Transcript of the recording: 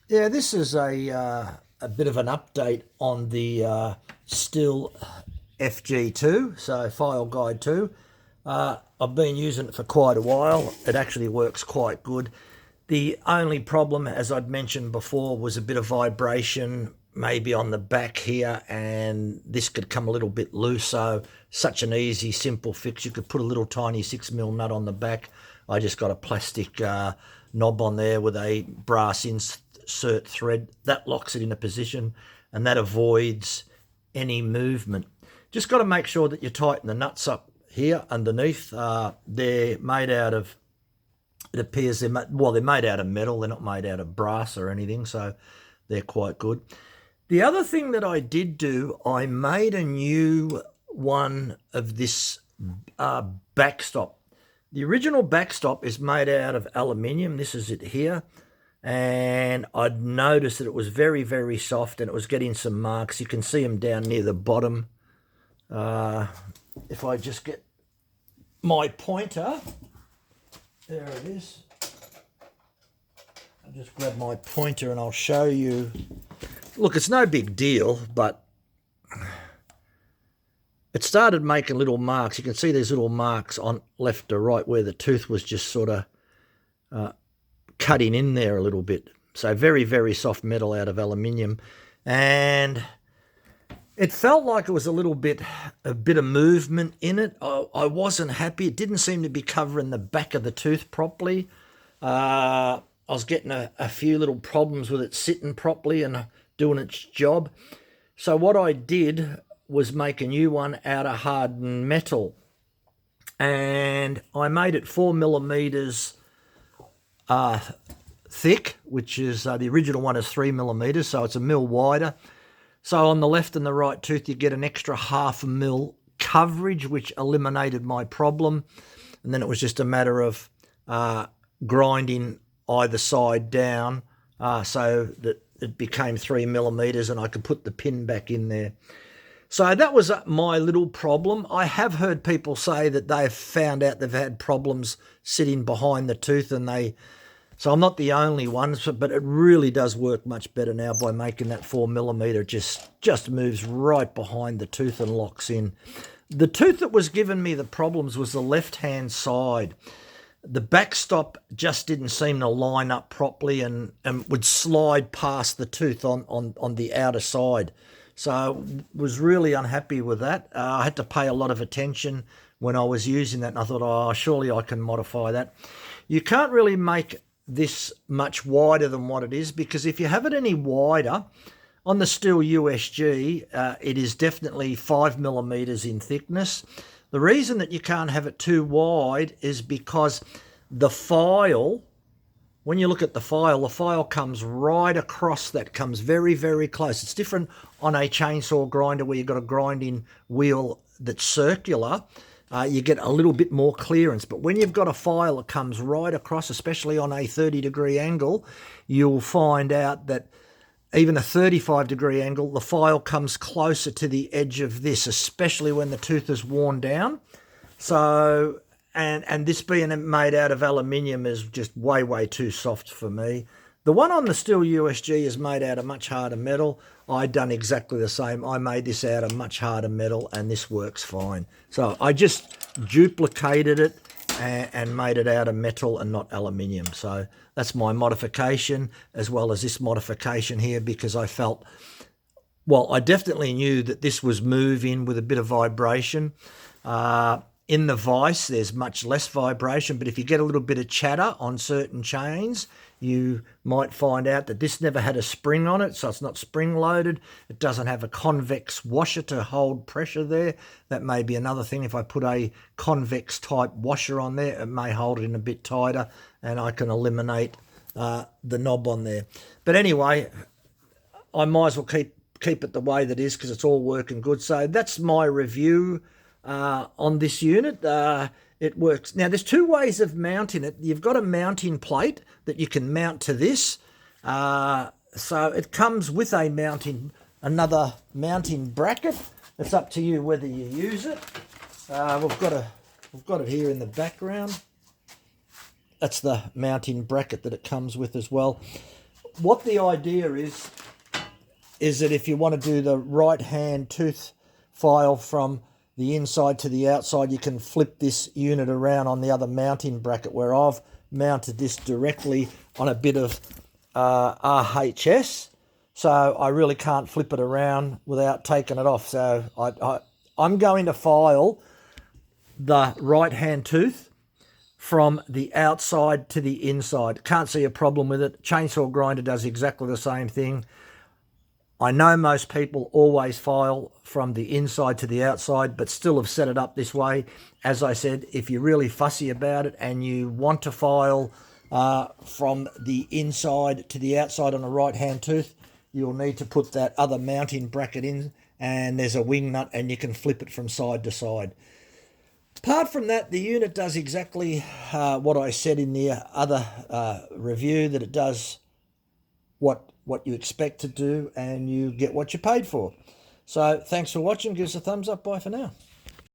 Yeah, this is a bit of an update on the Still FG2, so File Guide 2. I've been using it for quite a while. It actually works quite good. The only problem, as I'd mentioned before, was a bit of vibration maybe on the back here, and this could come a little bit loose. So, such an easy, simple fix. You could put a little tiny 6mm nut on the back. I just got a plastic knob on there with a brass insert thread that locks it in a position, and that avoids any movement. Just got to make sure that you tighten the nuts up here underneath. They're made out of, it appears they're made out of metal. They're not made out of brass or anything, so they're quite good. The other thing that I did do, I made a new one of this backstop. The original backstop is made out of aluminium. This is it here. And I'd noticed that it was very, very soft and it was getting some marks. You can see them down near the bottom. If I just get my pointer, there it is. I'll just grab my pointer and I'll show you. Look, it's no big deal, but it started making little marks. You can see these little marks on left to right where the tooth was just sort of cutting in there a little bit. So very, very soft metal out of aluminium. And it felt like it was a bit of movement in it. I wasn't happy. It didn't seem to be covering the back of the tooth properly. I was getting a few little problems with it sitting properly and doing its job. So what I did was make a new one out of hardened metal. And I made it 4mm thick, which is the original one is 3mm, so it's a mil wider. So on the left and the right tooth, you get an extra 1/2 mil coverage, which eliminated my problem. And then it was just a matter of grinding either side down so that it became 3mm and I could put the pin back in there. So that was my little problem. I have heard people say that they've found out they've had problems sitting behind the tooth, and so I'm not the only one, but it really does work much better now by making that 4mm. Just moves right behind the tooth and locks in. The tooth that was giving me the problems was the left-hand side. The backstop just didn't seem to line up properly and would slide past the tooth on the outer side. So I was really unhappy with that. I had to pay a lot of attention when I was using that, and I thought, oh, surely I can modify that. You can't really make this much wider than what it is, because if you have it any wider, on the Still USG, it is definitely 5mm in thickness. The reason that you can't have it too wide is because the file, when you look at the file comes right across that, comes very, very close. It's different on a chainsaw grinder where you've got a grinding wheel that's circular. You get a little bit more clearance. But when you've got a file that comes right across, especially on a 30-degree angle, you'll find out that even a 35-degree angle, the file comes closer to the edge of this, especially when the tooth is worn down. So, and this being made out of aluminium is just way, way too soft for me. The one on the Still USG is made out of much harder metal. I done exactly the same. I made this out of much harder metal, and this works fine. So I just duplicated it and made it out of metal and not aluminium. So that's my modification, as well as this modification here, because I felt, well, I definitely knew that this was moving with a bit of vibration. In the vise, there's much less vibration, but if you get a little bit of chatter on certain chains, you might find out that this never had a spring on it, so it's not spring loaded. It doesn't have a convex washer to hold pressure there. That may be another thing. If I put a convex type washer on there, it may hold it in a bit tighter, and I can eliminate the knob on there. But anyway, I might as well keep it the way that is, because it's all working good. So that's my review on this unit. It works. Now, there's two ways of mounting it. You've got a mounting plate that you can mount to this. So it comes with another mounting bracket. It's up to you whether you use it. We've got it here in the background. That's the mounting bracket that it comes with as well. what the idea is that if you want to do the right hand tooth file from the inside to the outside, you can flip this unit around on the other mounting bracket, where I've mounted this directly on a bit of RHS. So I really can't flip it around without taking it off. So I'm going to file the right hand tooth from the outside to the inside. Can't see a problem with it. Chainsaw grinder does exactly the same thing. I know most people always file from the inside to the outside, but still have set it up this way. As I said, if you're really fussy about it and you want to file from the inside to the outside on a right-hand tooth, you'll need to put that other mounting bracket in, and there's a wing nut, and you can flip it from side to side. Apart from that, the unit does exactly what I said in the other review, that it does what you expect to do, and you get what you paid for. So thanks for watching. Give us a thumbs up. Bye for now.